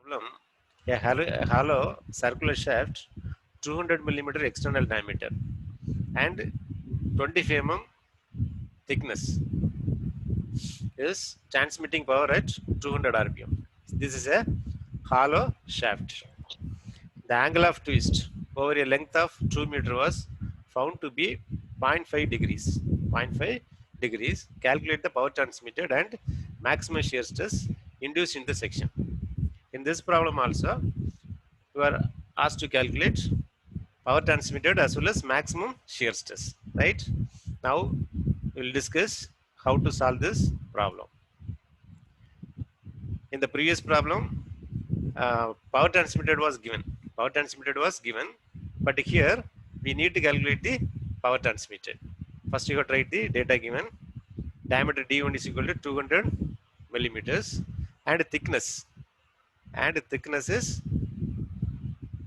Problem: a hollow circular shaft, 200 millimeter external diameter, and 25 thickness is transmitting power at 200 rpm. This is a hollow shaft. The angle of twist over a length of 2 meters was found to be 0.5 degrees. 0.5 degrees. Calculate the power transmitted and maximum shear stress induced in the section. In this problem also, you are asked to calculate power transmitted as well as maximum shear stress. Right? Now, we will discuss how to solve this problem. In the previous problem, power transmitted was given. Power transmitted was given, but here we need to calculate the power transmitted. First, you have to write the data given. Diameter D1 is equal to 200 millimeters, and thickness is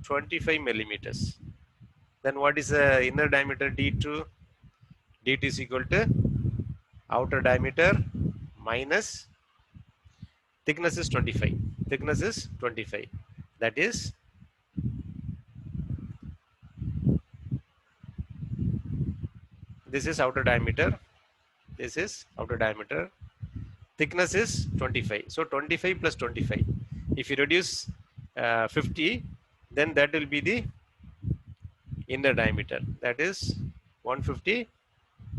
25 millimeters. Then what is the inner diameter D2? D2 is equal to outer diameter minus thickness is 25. Thickness is 25. That is this is outer diameter. This is outer diameter. Thickness is 25. So 25 plus 25. If you reduce 50, then that will be the inner diameter. That is 150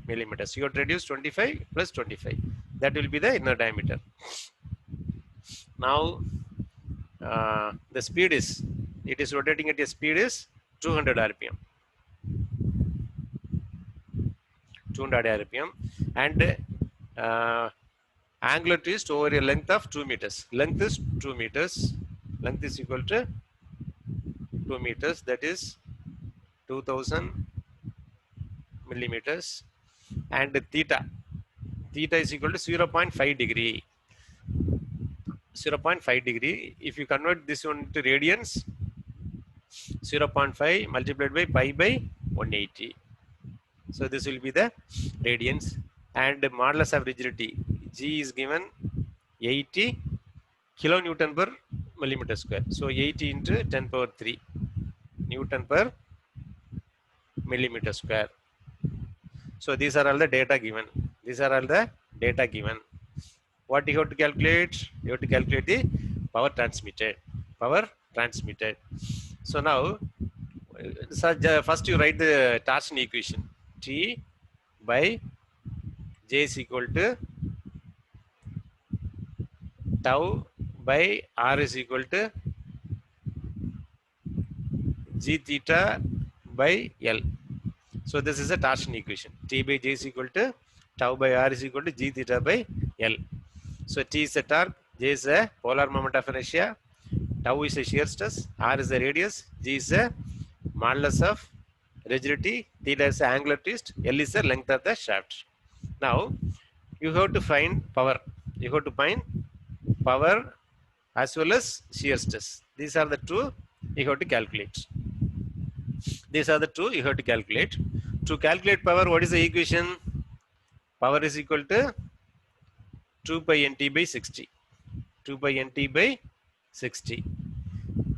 millimeters. You have to reduce 25 plus 25. That will be the inner diameter. Now the speed is, it is rotating at a speed is 200 rpm. 200 rpm, and angular twist over a length of 2 meters. Length is 2 meters. Length is equal to 2 meters. That is 2000 millimeters. And theta is equal to 0.5 degree. 0.5 degree. If you convert this one to radians, 0.5 multiplied by pi by 180. So this will be the radians, and the modulus of rigidity G is given 80 kilonewton per millimeter square. So 80 into 10 power 3 Newton per millimeter square. So these are all the data given. These are all the data given. What you have to calculate? You have to calculate the power transmitted. Power transmitted. So now, first you write the torsion equation. T by J is equal to tau by R is equal to G theta by L. So this is a torsion equation. T by J is equal to tau by R is equal to G theta by L. So T is the torque, J is the polar moment of inertia, tau is the shear stress, R is the radius, G is the modulus of rigidity, theta is the angular twist, L is the length of the shaft. Now you have to find power. You have to find power as well as shear stress. These are the two you have to calculate. These are the two you have to calculate. To calculate power, what is the equation? Power is equal to 2 pi nt by 60. 2 pi nt by 60.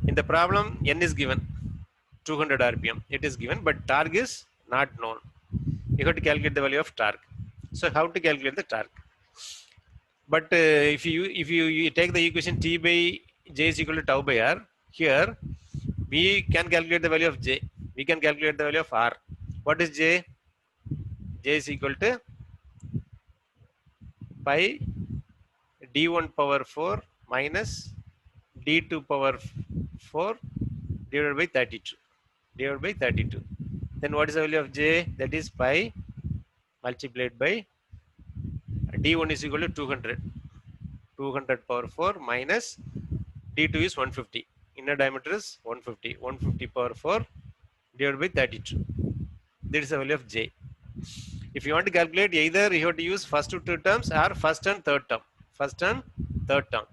In the problem, n is given 200 rpm. It is given, but torque is not known. You have to calculate the value of torque. So how to calculate the torque? But if you take the equation T by J is equal to tau by R, here we can calculate the value of J. We can calculate the value of R. What is J? J is equal to pi d1 power 4 minus d2 power 4 divided by 32. Divided by 32. Then what is the value of J? That is pi multiplied by d1 is equal to 200. 200 power 4 minus d2 is 150. Inner diameter is 150. 150 power 4 divided by 32. That is the value of J. If you want to calculate, either you have to use first two terms or first and third term. First and third term.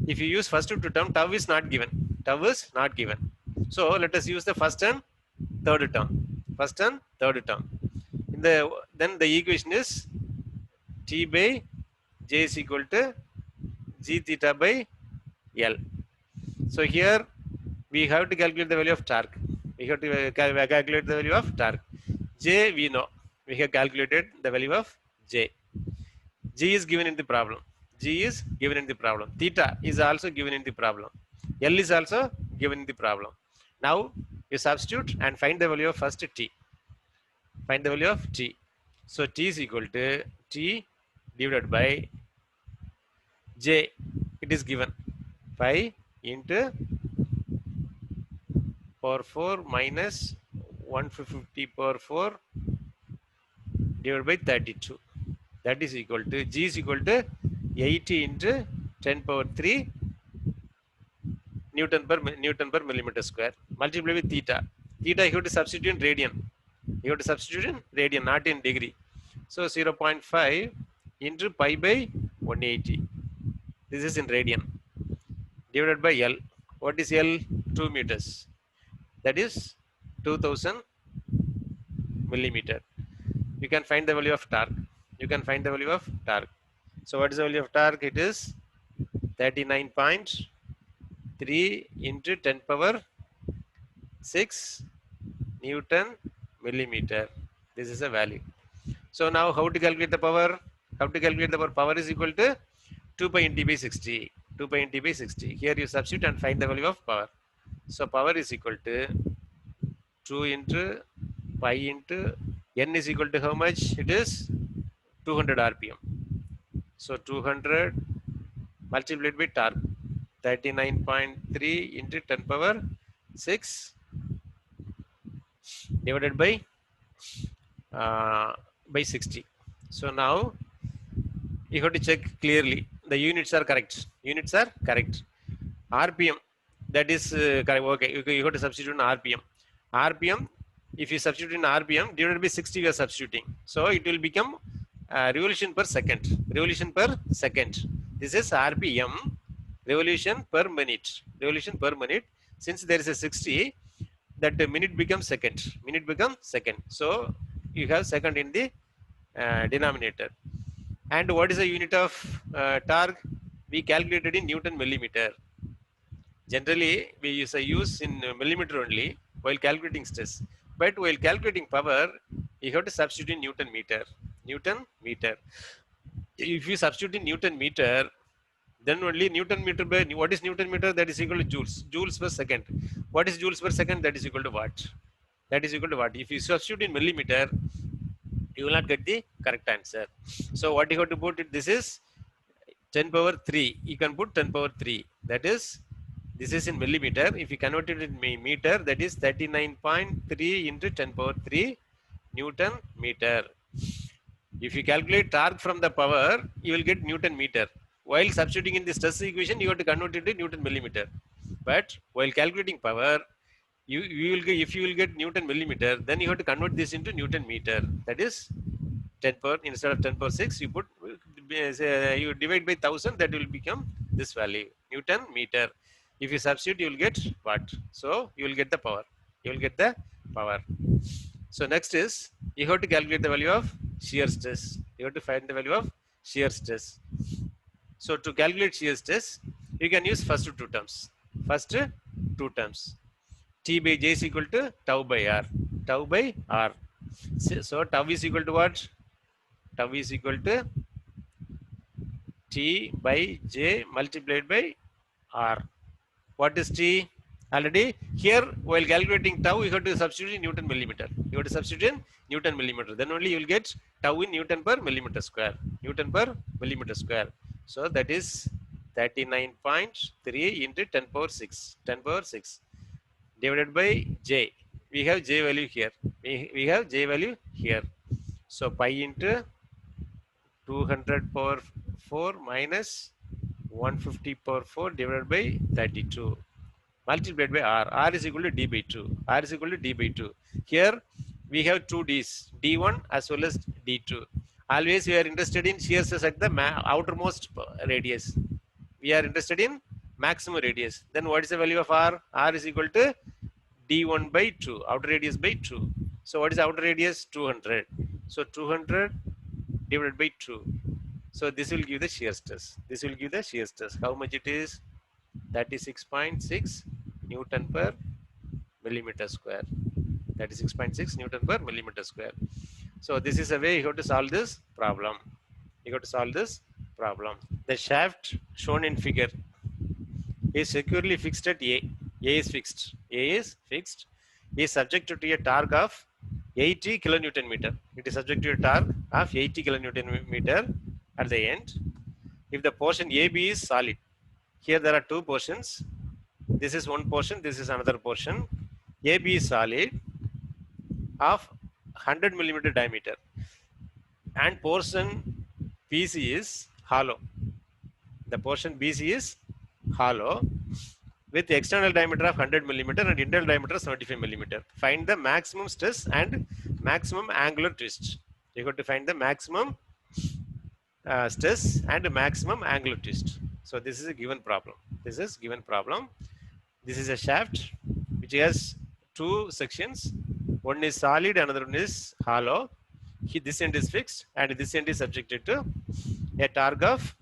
If you use first two term, tau is not given. Tau is not given. So let us use the first and third term. First and third term. Then the equation is T by J is equal to G theta by L. So here we have to calculate the value of torque. We have to calculate the value of torque. J we know. We have calculated the value of J. G is given in the problem. G is given in the problem. Theta is also given in the problem. L is also given in the problem. Now you substitute and find the value of first T. Find the value of T. So T is equal to T divided by J. It is given 5 into power 4 minus 150 power 4 divided by 32. That is equal to G is equal to 80 into 10 power 3 Newton per millimeter square. Multiply with theta. Theta you have to substitute in radian. You have to substitute in radian, not in degree. So 0.5 into pi by 180. This is in radian. Divided by L. What is L? 2 meters. That is 2000 millimeter. You can find the value of torque. You can find the value of torque. So what is the value of torque? It is 39.3 into 10 power 6 Newton millimeter. This is a value. So now how to calculate the power? How to calculate the power? Power is equal to 2 pi nt by 60. 2 pi nt by 60. Here you substitute and find the value of power. So power is equal to 2 into pi into n is equal to how much? It is 200 rpm. So 200 multiplied by torque 39.3 into 10 power 6 divided uh, by 60. So now you have to check clearly the units are correct. Units are correct. RPM, that is correct. Okay, you have to substitute in RPM. RPM, if you substitute in RPM divided by 60, you are substituting. So it will become revolution per second. Revolution per second. This is RPM, revolution per minute. Revolution per minute. Since there is a 60, that minute becomes second. Minute becomes second. So you have second in the denominator. And what is the unit of torque? We calculated in Newton millimeter. Generally, we use in millimeter only while calculating stress. But while calculating power, you have to substitute in Newton meter. Newton meter. If you substitute in Newton meter, then only Newton meter by what is Newton meter? That is equal to joules. Joules per second. What is joules per second? That is equal to watt. That is equal to watt. If you substitute in millimeter, you will not get the correct answer. So what you have to put it? This is 10 power 3. You can put 10 power 3. That is, this is in millimeter. If you convert it in meter, that is 39.3 into 10 power 3 Newton meter. If you calculate torque from the power, you will get Newton meter. While substituting in the stress equation, you have to convert it to Newton millimeter. But while calculating power, you will get, if you will get Newton millimeter, then you have to convert this into Newton meter. That is 10 power, instead of 10 power 6, you put you divide by 1000, that will become this value, Newton meter. If you substitute, you will get watt. So you will get the power. You will get the power. So next is you have to calculate the value of shear stress. You have to find the value of shear stress. So to calculate shear stress, you can use first two terms. First two terms. T by J is equal to tau by R. Tau by R. So tau is equal to what? Tau is equal to T by J multiplied by R. What is T? Already here, while calculating tau, you have to substitute in Newton millimeter. You have to substitute in Newton millimeter. Then only you will get tau in Newton per millimeter square. Newton per millimeter square. So that is 39.3 into 10 power 6. 10 power 6 divided by J. We have J value here. We have J value here. So pi into 200 power 4 minus 150 power 4 divided by 32 multiplied by R. R is equal to D by 2. R is equal to D by 2. Here we have two D's, D1 as well as D2. Always we are interested in shear stress at the outermost radius. We are interested in maximum radius. Then what is the value of R? R is equal to D1 by 2, outer radius by 2. So what is outer radius? 200. So 200 divided by 2. So this will give the shear stress. This will give the shear stress. How much it is? 36.6 Newton per millimeter square. 36.6 Newton per millimeter square. So this is a way you have to solve this problem. You have to solve this problem. The shaft shown in figure is securely fixed at A. A is fixed. A is fixed. Is subjected to a torque of 80 kilonewton meter. It is subject to a torque of 80 kilonewton meter at the end. If the portion AB is solid, here there are two portions. This is one portion, this is another portion. AB is solid of 100 millimeter diameter and portion BC is hollow. The portion BC is hollow with external diameter of 100 millimeter and internal diameter of 75 millimeter. Find the maximum stress and maximum angular twist. You got to find the maximum stress and maximum angular twist. So this is a given problem. This is given problem. This is a shaft which has two sections. One is solid, another one is hollow. This end is fixed and this end is subjected to a torque of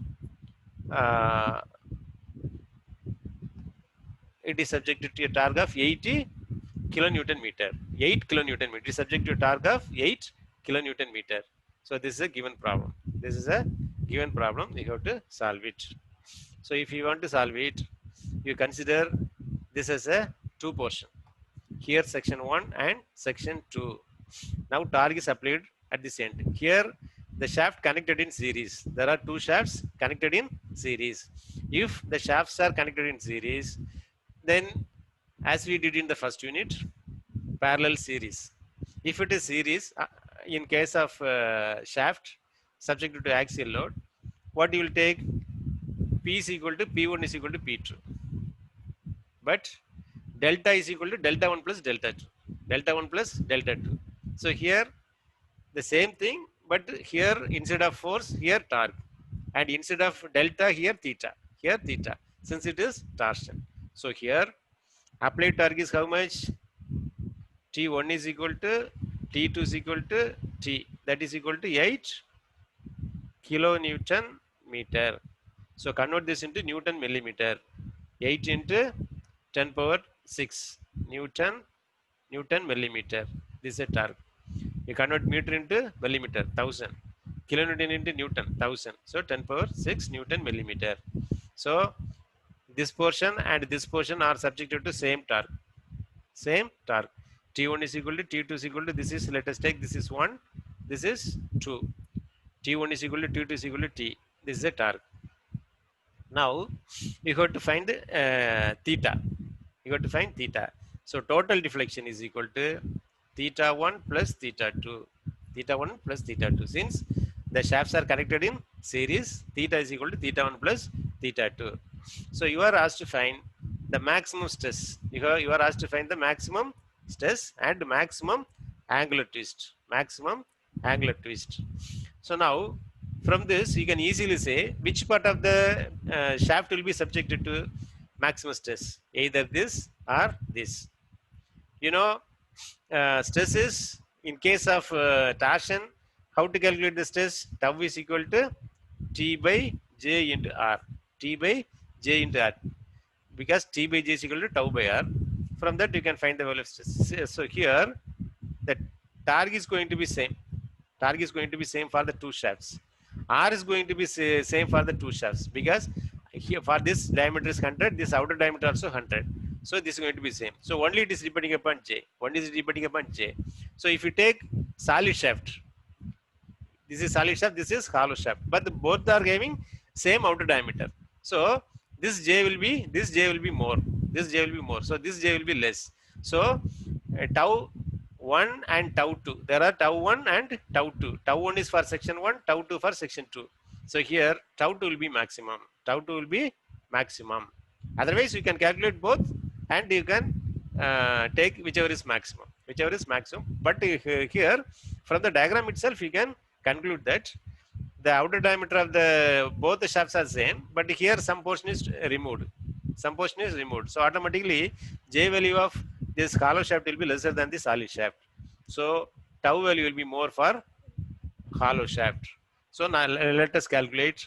it is subjected to a torque of 80 kilonewton meter. 8 kilonewton meter is subject to a torque of 8 kilonewton meter. So this is a given problem. This is a given problem. You have to solve it. So if you want to solve it, you consider this as a two portion. Here section 1 and section 2. Now torque is applied at this end. Here the shaft connected in series. There are two shafts connected in series. If the shafts are connected in series, then as we did in the first unit, parallel series. If it is series, in case of shaft subjected to axial load, what you will take? P is equal to P1 is equal to P2. But delta is equal to delta 1 plus delta 2. Delta 1 plus delta 2. So here the same thing, but here instead of force, here torque. And instead of delta, here theta. Here theta. Since it is torsion. So here applied torque is how much? T1 is equal to T2 is equal to T. That is equal to 8 kilonewton meter. So convert this into Newton millimeter. 8 into 10 power 6 Newton millimeter. This is a torque. You convert meter into millimeter, 1000. Kilonewton into Newton, 1000. So 10 power 6 Newton millimeter. So this portion and this portion are subjected to same torque. Same torque. T1 is equal to T2 is equal to, this is, let us take, this is 1, this is 2. T1 is equal to T2 is equal to T. This is a torque. Now you have to find theta. You have to find theta. So total deflection is equal to theta 1 plus theta 2. Theta 1 plus theta 2. Since the shafts are connected in series, theta is equal to theta 1 plus theta 2. So you are asked to find the maximum stress. You are asked to find the maximum stress and maximum angular twist. Maximum angular twist. So now from this you can easily say which part of the shaft will be subjected to maximum stress. Either this or this. You know, stress is in case of torsion. How to calculate the stress? Tau is equal to T by J into R. T by J into R. Because T by J is equal to tau by R. From that you can find the value of stress. So here the torque is going to be same. Torque is going to be same for the two shafts. R is going to be same for the two shafts because here for this diameter is 100, this outer diameter also 100. So this is going to be same. So only it is depending upon J. One is depending upon J. So if you take solid shaft, this is solid shaft, this is hollow shaft, but both are having same outer diameter. So this J will be more. This J will be more. So this J will be less. So tau 1 and tau 2. There are tau 1 and tau 2. Tau 1 is for section 1, tau 2 for section 2. So here tau 2 will be maximum. Tau 2 will be maximum. Otherwise you can calculate both and you can take whichever is maximum. Whichever is maximum. But here from the diagram itself you can conclude that the outer diameter of the both the shafts are same, but here some portion is removed. Some portion is removed. So automatically J value of this hollow shaft will be lesser than the solid shaft. So tau value will be more for hollow shaft. So now let us calculate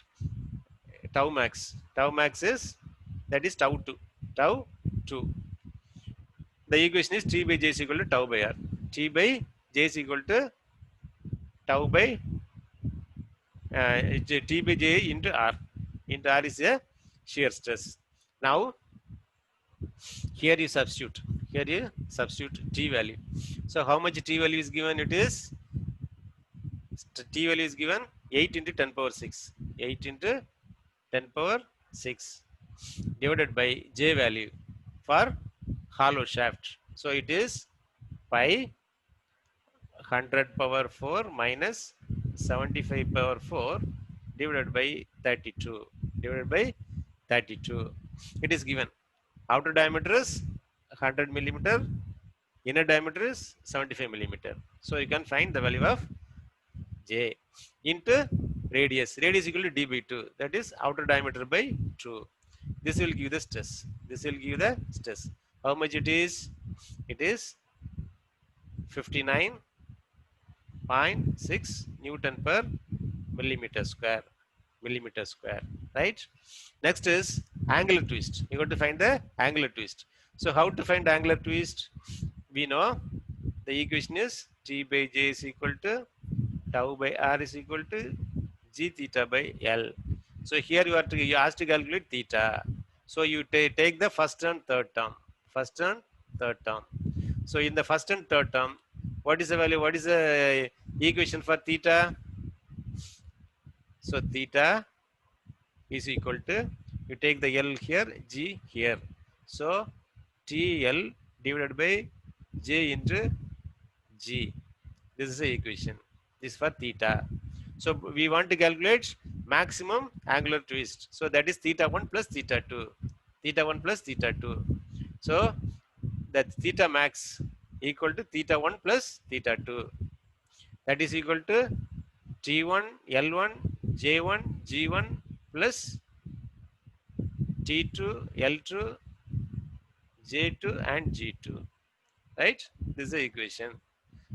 tau max. Tau max is that is tau 2. Tau 2. The equation is T by J is equal to tau by R. T by J is equal to tau by T by J into R. Into R is a shear stress. Now here you substitute. Here you substitute T value. So how much T value is given? It is T value is given 8 into 10 power 6. 8 into 10 power 6 divided by J value for hollow shaft. So it is pi 100 power 4 minus 75 power 4 divided by 32. Divided by 32. It is given. Outer diameter is 100 millimeter. Inner diameter is 75 millimeter. So you can find the value of J into radius. Radius equal to d by 2. That is outer diameter by 2. This will give the stress. This will give the stress. How much it is? It is 59.6 Newton per millimeter square. Millimeter square. Right? Next is angular twist. You got to find the angular twist. So how to find angular twist? We know the equation is T by J is equal to tau by R is equal to G theta by L. So here you asked to calculate theta. So you take the first and third term. First and third term. So in the first and third term, what is the value? What is the equation for theta? So theta is equal to, you take the L here, G here. So TL divided by J into G. This is the equation. This is for theta. So we want to calculate maximum angular twist. So that is theta 1 plus theta 2. Theta 1 plus theta 2. So that theta max equal to theta 1 plus theta 2. That is equal to T1, L1, J1, G1 plus T2, L2, J2 and G2. Right? This is the equation.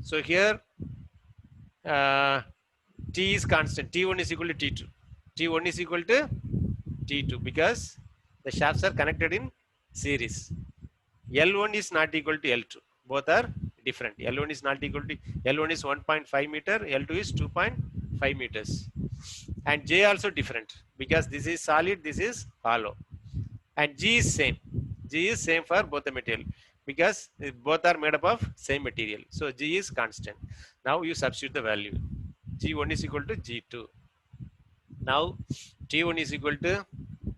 So here T is constant. T1 is equal to T2. T1 is equal to T2 because the shafts are connected in series. L1 is not equal to L2. Both are different. L1 is not equal to, L1 is 1.5 meter, L2 is 2.5 meters. And J also different because this is solid, this is hollow. And G is same. G is same for both the material because both are made up of same material. So G is constant. Now you substitute the value. G1 is equal to G2. Now T1 is equal to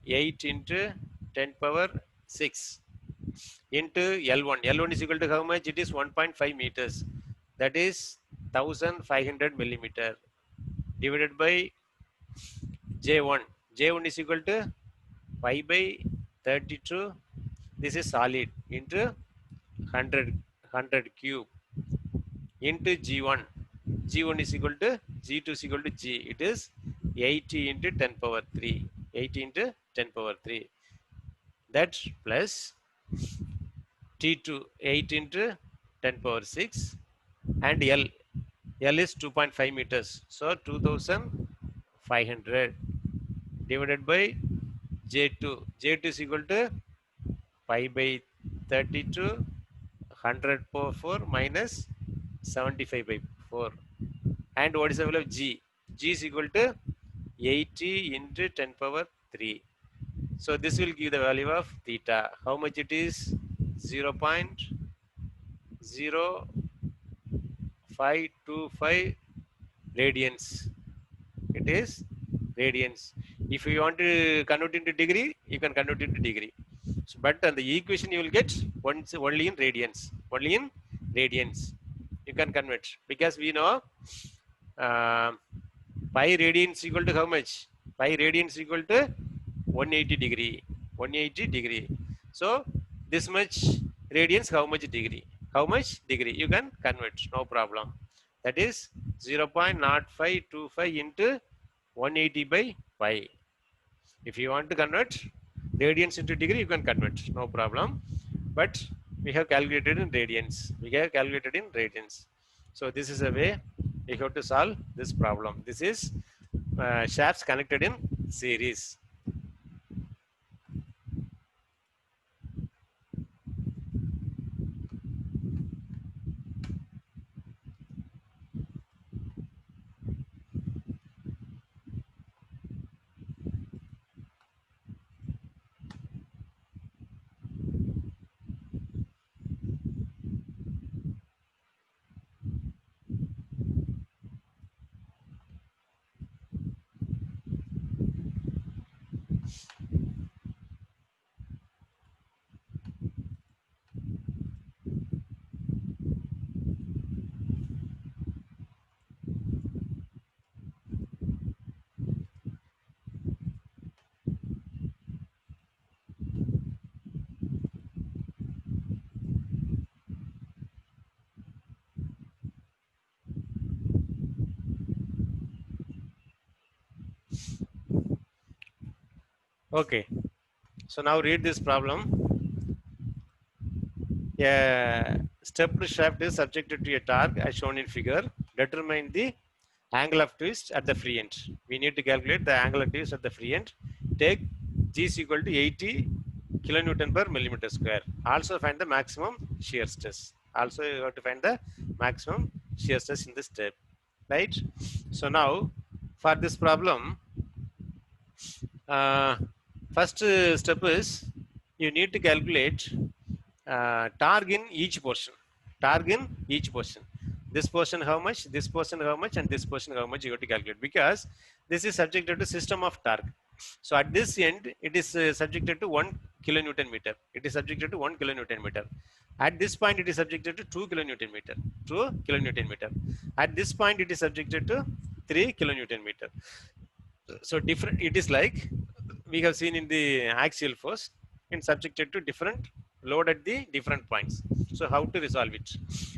8 into 10 power 6 into L1. L1 is equal to how much? It is 1.5 meters. That is 1500 millimeter divided by J1. J1 is equal to pi by 32. This is solid into 100 cube into G1. G1 is equal to G2 is equal to G. It is 80 into 10 power 3. 80 into 10 power 3. That plus T2 8 into 10 power 6 and L. L is 2.5 meters. So 2500 divided by J2. J2 is equal to pi by 32 100 power 4 minus 75 by 4. And what is the value of G? G is equal to 80 into 10 power 3. So this will give the value of theta. How much it is? 0.0525 radians. It is radians. If you want to convert into degree, you can convert into degree. So, but on the equation you will get only in radians. Only in radians you can convert because we know pi radians equal to how much? Pi radians equal to 180 degree. 180 degree. So this much radians, how much degree? How much degree? You can convert, no problem. That is 0.0525 into 180 by pi. If you want to convert radians into degree, you can convert, no problem. But we have calculated in radians. We have calculated in radians. So this is a way we have to solve this problem. This is shafts connected in series. Okay. So now read this problem. A stepped shaft is subjected to a torque as shown in figure. Determine the angle of twist at the free end. We need to calculate the angle of twist at the free end. Take G is equal to 80 kilonewton per millimeter square. Also find the maximum shear stress. Also you have to find the maximum shear stress in this step. Right? So now for this problem, uh, first step is you need to calculate torque in each portion. Torque in each portion. This portion how much, this portion how much, and this portion how much you have to calculate, because this is subjected to system of torque. So at this end, it is subjected to 1 kilonewton meter. It is subjected to 1 kilonewton meter. At this point, it is subjected to 2 kilonewton meter. 2 kilonewton meter. At this point, it is subjected to 3 kilonewton meter. So different, it is like we have seen in the axial force and subjected to different load at the different points. So how to resolve it?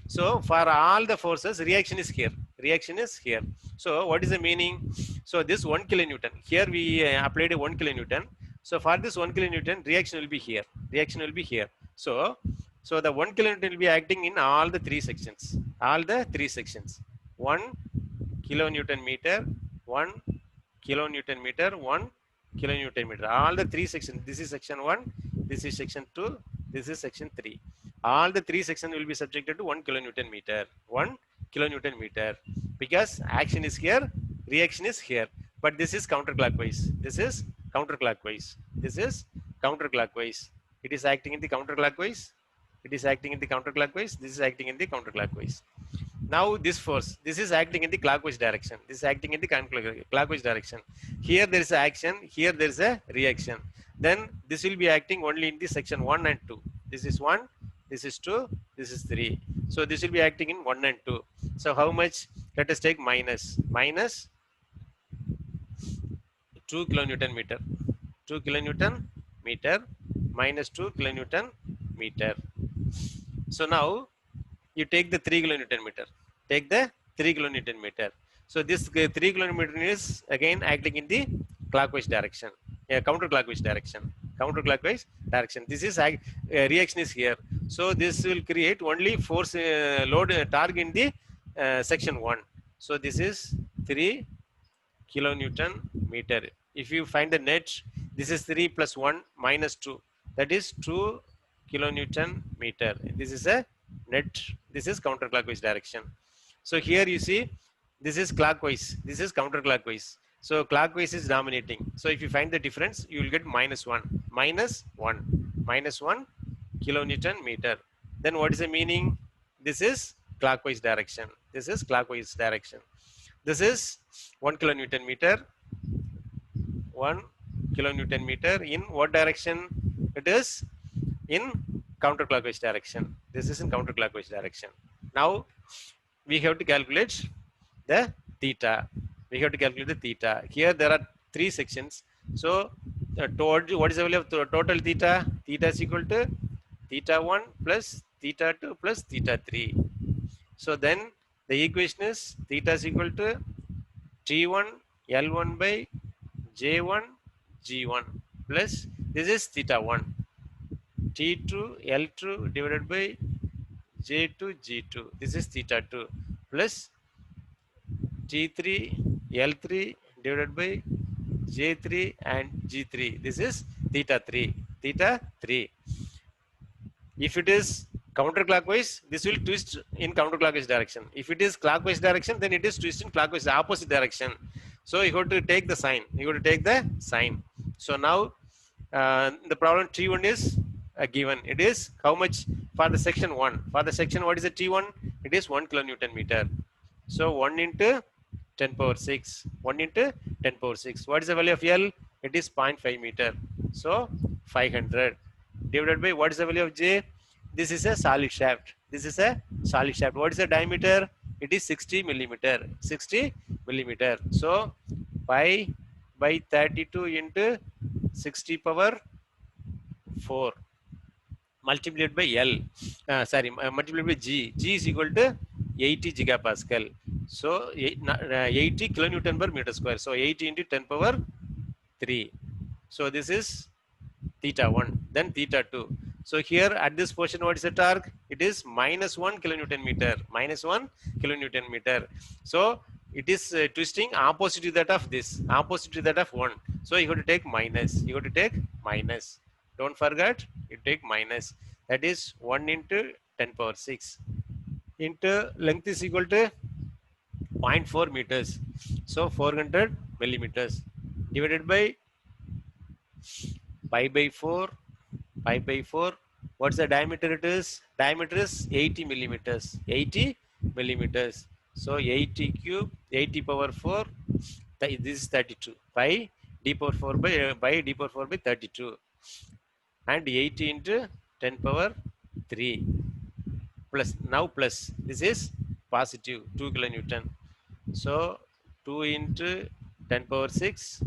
So for all the forces, reaction is here, reaction is here. So what is the meaning? So this 1 kilonewton here, we applied a 1 kilonewton. So for this 1 kilonewton, reaction will be here, reaction will be here. So the 1 kilonewton will be acting in all the three sections, all the three sections. 1 kilonewton meter, 1 kilonewton meter, 1 kilonewton meter. All the three sections. This is section 1, this is section 2, this is section 3. All the three sections will be subjected to 1 kilonewton meter. 1 kilonewton meter. Because action is here, reaction is here. But this is counterclockwise. This is counterclockwise. This is counterclockwise. It is acting in the counterclockwise. It is acting in the counterclockwise. This is acting in the counterclockwise. Now this force, this is acting in the clockwise direction, this is acting in the clockwise direction. Here there is a action, here there is a reaction. Then this will be acting only in the section 1 and 2. This is 1, this is 2, this is 3. So this will be acting in 1 and 2. So how much? Let us take minus 2 kilonewton meter, 2 kilonewton meter, minus 2 kilonewton meter. So now you take the 3 kilonewton meter, take the 3 kilonewton meter. So this 3 kilonewton is again acting in the clockwise direction, counterclockwise direction, counterclockwise direction. This is reaction is here. So this will create only force load torque in the section 1. So this is 3 kilonewton meter. If you find the net, this is 3 plus 1 minus 2, that is 2 kilonewton meter. This is a net, this is counterclockwise direction. So here you see, this is clockwise, this is counterclockwise. So clockwise is dominating. So if you find the difference, you will get minus 1, minus 1 kilonewton meter. Then what is the meaning? This is clockwise direction, this is clockwise direction. This is 1 kilonewton meter, 1 kilonewton meter in what direction? It is in counterclockwise direction. This is in counterclockwise direction. Now we have to calculate the theta. We have to calculate the theta. Here there are three sections. So what is the value of total theta? Theta is equal to theta 1 plus theta 2 plus theta 3. So then the equation is theta is equal to T1 L1 by J1 G1 plus this is theta 1 T2 L2 divided by J2 G2. This is theta 2 plus T3 L3 divided by J3 and G3. This is theta 3. Theta 3. If it is counterclockwise, this will twist in counterclockwise direction. If it is clockwise direction, then it is twist in clockwise opposite direction. So you have to take the sign. You have to take the sign. So now the problem T1 is given. It is how much for the section 1? For the section, what is the T1? It is 1 kilonewton meter. So 1 into 10 power 6. 1 into 10 power 6. What is the value of L? It is 0.5 meter. So 500 divided by what is the value of J? This is a solid shaft. This is a solid shaft. What is the diameter? It is 60 millimeter. 60 millimeter. So pi by 32 into 60 power 4 multiplied by L. Multiplied by G. G is equal to 80 gigapascal. So 80 kilonewton per meter square. So 80 into 10 power 3. So this is theta 1, then theta 2. So here at this position, what is the torque? It is minus 1 kilonewton meter, minus 1 kilonewton meter. So it is twisting opposite to that of this, opposite to that of 1. So you have to take minus, you have to take minus. Don't forget, you take minus. That is 1 into 10 power 6 into length is equal to 0.4 meters. So 400 millimeters divided by pi by 4, pi by 4. What's the diameter it is? Diameter is 80 millimeters, 80 millimeters. So 80 cube, 80 power 4, this is 32. Pi d power 4 by d power 4 by 32. And 80 into 10 power 3 plus, now plus, this is positive 2 kilonewton. So 2 into 10 power 6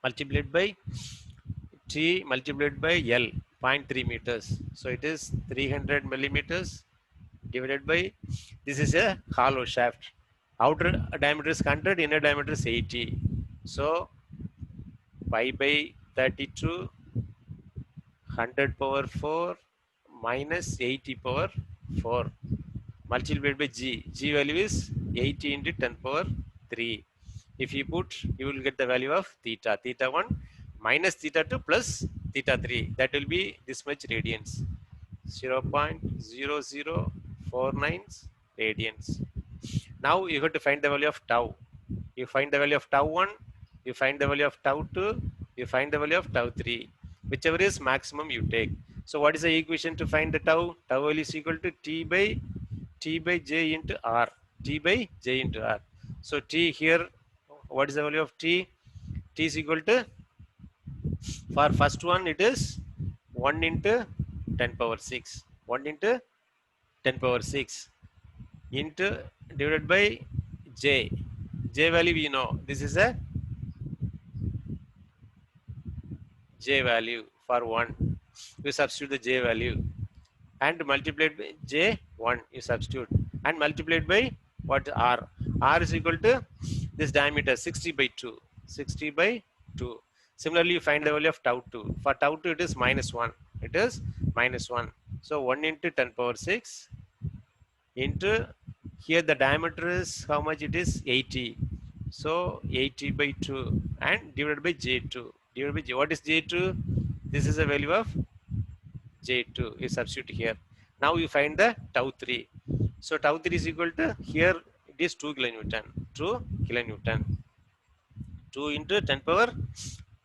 multiplied by T multiplied by L, 0.3 meters. So it is 300 millimeters divided by, this is a hollow shaft. Outer diameter is 100, inner diameter is 80. So pi by 32, 100 power 4 minus 80 power 4 multiplied by G. G value is 80 into 10 power 3. If you put, you will get the value of theta. Theta 1 minus theta 2 plus theta 3. That will be this much radians. 0.0049 radians. Now you have to find the value of tau. You find the value of tau 1, you find the value of tau 2, you find the value of tau 3. Whichever is maximum you take. So what is the equation to find the tau? Tau value is equal to T by J into R. T by J into R. So T here, what is the value of T? T is equal to, for first one it is 1 into 10 power 6. 1 into 10 power 6 into divided by J. J value we know. This is a J value for 1. You substitute the J value and multiplied by J1 you substitute and multiplied by what? R. R is equal to this diameter 60 by 2. 60 by 2. Similarly, you find the value of tau 2. For tau 2 it is minus 1. It is minus 1. So 1 into 10 power 6 into, here the diameter is how much? It is 80. So 80 by 2 and divided by J2. Divided by J. What is J2? This is the value of J2. You substitute here. Now you find the tau 3. So tau 3 is equal to, here it is 2 kilonewton. 2 kilonewton. 2 into 10 power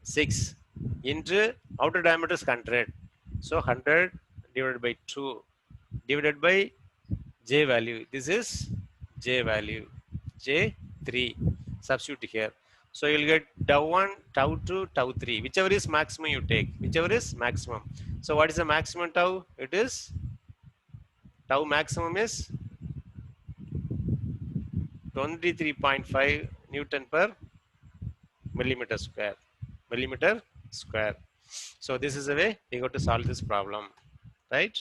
6 into outer diameter is 100. So 100 divided by 2 divided by J value. This is J value. J3. Substitute here. So you'll get tau 1, tau 2, tau 3. Whichever is maximum you take. Whichever is maximum. So what is the maximum tau? It is, tau maximum is 23.5 Newton per millimeter square. Millimeter square. So this is the way you got to solve this problem. Right?